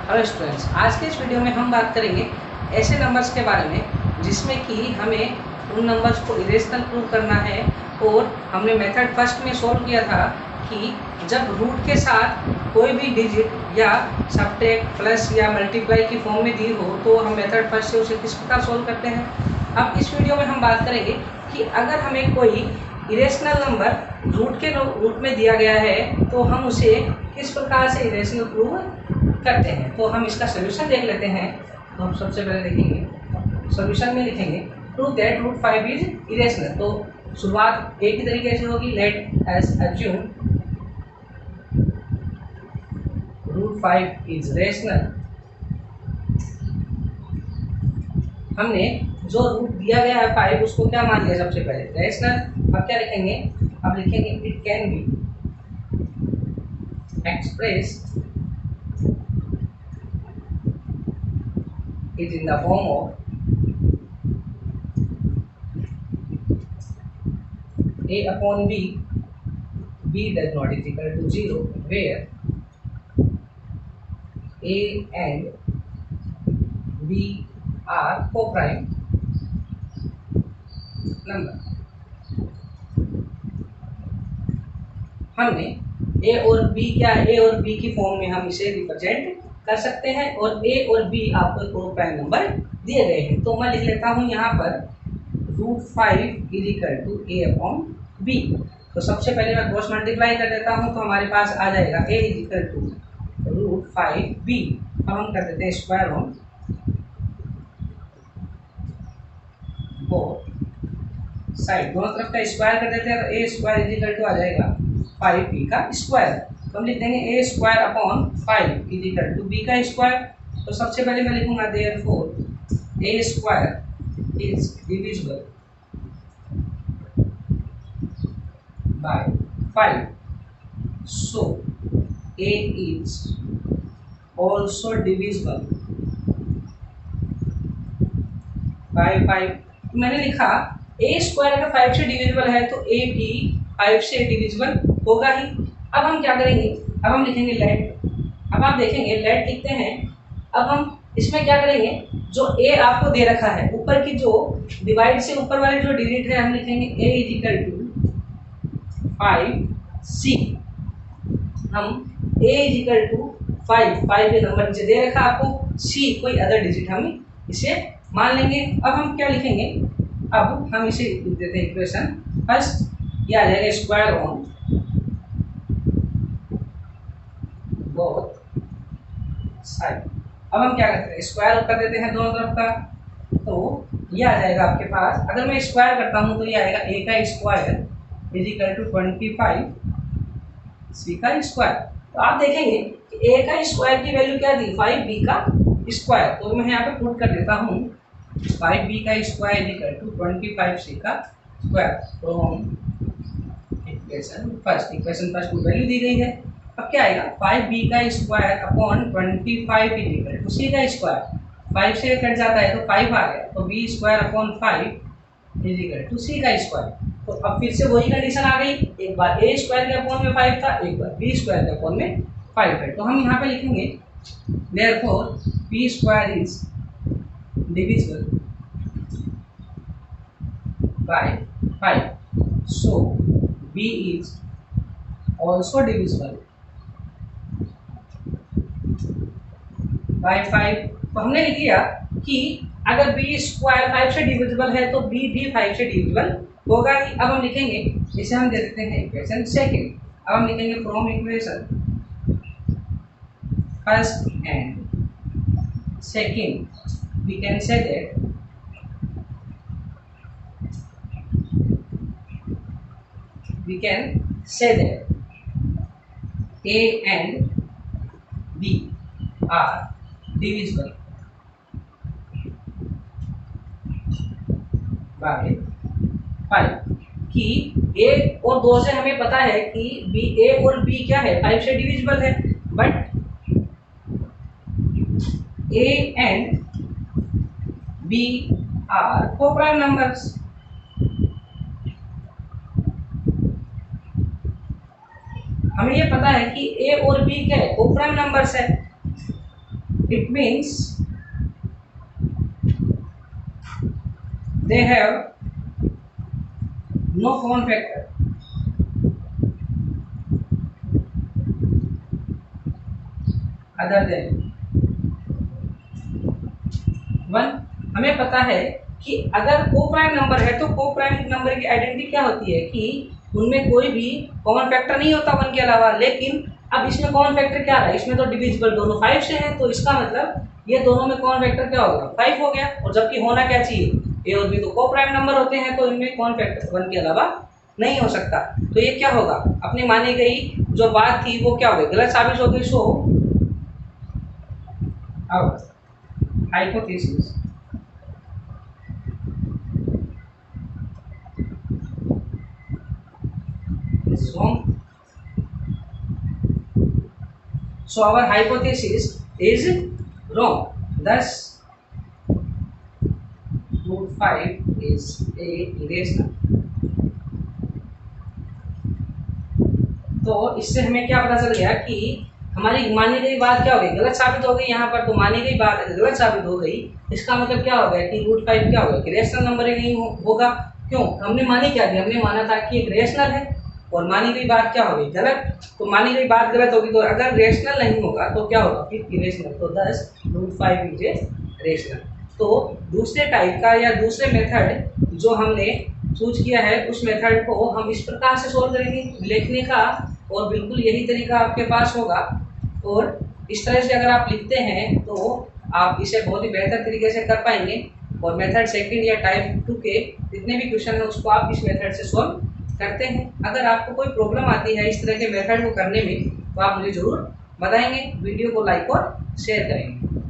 Hello students, आज के इस वीडियो में हम बात करेंगे ऐसे नंबर्स के बारे में जिसमें कि हमें उन नंबर्स को इरेशनल प्रूव करना है। और हमने मेथड फर्स्ट में सॉल्व किया था कि जब रूट के साथ कोई भी डिजिट या सब्ट्रैक्ट, प्लस या मल्टीप्लाई की फॉर्म में दी हो तो हम मेथड फर्स्ट से उसे किस प्रकार सॉल्व करते हैं। अब इस वीडियो में हम बात करेंगे कि अगर हमें कोई इरेशनल नंबर रूट के रूप में दिया गया है तो हम उसे किस प्रकार से इरेशनल प्रूव करते हैं। तो हम इसका सोल्यूशन देख लेते हैं। तो हम सबसे पहले देखेंगे, सोल्यूशन में लिखेंगे prove that root 5 is irrational. तो शुरुआत एक ही तरीके से होगी, let us assume root 5 is rational. हमने जो रूट दिया गया है 5 उसको क्या मान लिया सबसे पहले, रेशनल। अब क्या लिखेंगे, अब लिखेंगे it can be expressed is in the form of a upon b, b does not is equal to 0, where a and b are co-prime number। हमने a और b क्या है, a और b की फॉर्म में हम इसे रिप्रेजेंट कर सकते हैं और a और b आपको को-प्राइम नंबर दिए गए हैं। तो मैं लिख लेता हूँ यहाँ पर root 5 is equal to a upon b। तो सबसे पहले मैं क्रॉस मल्टीप्लाई कर देता हूँ तो हमारे पास आ जाएगा a is equal to root 5b। अब हम कर देते हैं स्क्वायर ऑन बोथ साइड, दोनों तरफ का स्क्वायर कर देते हैं तो a square is equal to आ जाएगा 5b का स्क्वायर। तो हम लिख देंगे a square upon 5 is equal to b का स्क्वायर। तो सबसे पहले मैं लिखूंगा therefore a square is divisible by 5, so a is also divisible by 5। मैंने लिखा a स्क्वायर अगर 5 से डिविजिबल है तो a भी 5 से डिविजिबल होगा ही। अब हम क्या करेंगे, अब हम लिखेंगे लेट। अब आप देखेंगे लेट लिखते हैं, अब हम इसमें क्या करेंगे, जो a आपको दे रखा है ऊपर की जो डिवाइड से ऊपर वाले जो डिजिट है हम लिखेंगे a is equal to 5c। हम a इज इक्वल टू 5 ये नंबर नीचे दे रखा आपको, c कोई अदर डिजिट हम इसे मान लेंगे। अब हम क्या लिखेंगे, अब हम इसे लिख देते हैं इक्वेशन फर्स्ट, ये आ जाएगा स्क्वायर ऑन बोथ साइड। अब हम क्या करते हैं, स्क्वायर कर देते हैं दोनों तरफ का, तो ये आ जाएगा आपके पास। अगर मैं स्क्वायर करता हूं तो ये आएगा a का square is equal to 25 c का स्क्वायर। तो आप देखेंगे कि a का स्क्वायर की वैल्यू क्या दी, 5b का स्क्वायर। तो मैं यहाँ पे पुट कर देता हूँ 5b का square is equal to 25c का स्क्वायर। तो हम इक्वेशन फर्स्ट को वैल्यू दी गई है। अब क्या आएगा, 5b का square upon 25 is equal to c का स्क्वायर। 5 से कट जाता है तो 5 आ गया, तो b square upon 5 is equal to c का स्क्वायर। तो अब फिर से वही कंडीशन आ गई, एक बार a स्क्वायर के अपॉन में 5 था, एक बार b स्क्वायर के अपॉन में 5 है। तो हम यहाँ पे लिखेंगे therefore b square is divisible by 5, so b is also divisible by 5। तो हमने लिख लिया कि अगर b स्क्वायर 5 से डिविजिबल है तो b भी 5 से डिविजिबल होगा ही। अब हम लिखेंगे, इसे हम दे देते हैं इक्वेशन सेकंड। अब हम लिखेंगे from equation first and second we can say that a and b are divisible by 5। कि a और 2 से हमें पता है कि a और b क्या है, 5 से डिविजिबल है, but a and b are co-prime numbers। हमें ये पता है कि a और b क्या है, कोप्राइम नंबर्स है। It means they have no common factor. Other than 1। हमें पता है कि अगर को प्राइम नंबर है तो को प्राइम नंबर की आइडेंटिटी क्या होती है कि उनमें कोई भी कॉमन फैक्टर नहीं होता 1 के अलावा। लेकिन अब इसमें कॉमन फैक्टर क्या रहा है, इसमें तो डिविजिबल दोनों 5 से हैं, तो इसका मतलब ये दोनों में कॉमन फैक्टर क्या होगा 5 हो गया। और जबकि होना क्या चाहिए, ए और बी तो को प्राइम नंबर होते हैं, तो इनमें कॉमन फैक्टर 1 के अलावा नहीं हो सकता। तो ये क्या होगा, अपनी मानी गई जो बात थी वो क्या हो गई, गलत साबित हो गई। सो अब hypothesis is wrong. So our hypothesis is wrong. Thus, root 5 is a irrational. तो इससे हमें क्या पता चल गया कि हमारी मानी गई बात क्या हो गई, गलत साबित हो गई। यहाँ पर तो मानी गई बात गलत साबित हो गई। इसका मतलब क्या हो गया कि रूट 5 क्या होगा, रेशनल नंबर ही नहीं होगा। क्यों, हमने मानी क्या थी, हमने माना था कि एक रेशनल है और मानी गई बात क्या हो गई गलत। तो मानी गई बात गलत होगी, तो अगर रेशनल नहीं होगा तो क्या होगा फिर इरेशनल। तो 10 रूट 5 इज रेशनल। तो दूसरे टाइप का या दूसरे मेथड जो हमने चूज किया है उस मेथड को हम इस प्रकार से सोल्व करेंगे लिखने का, और बिल्कुल यही तरीका आपके पास होगा। और इस तरह से अगर आप लिखते हैं तो आप इसे बहुत ही बेहतर तरीके से कर पाएंगे। और मेथड सेकंड या टाइप 2 के जितने भी क्वेश्चन है उसको आप इस मेथड से सॉल्व करते हैं। अगर आपको कोई प्रॉब्लम आती है इस तरह के मेथड को करने में तो आप मुझे ज़रूर बताएंगे। वीडियो को लाइक और शेयर करेंगे।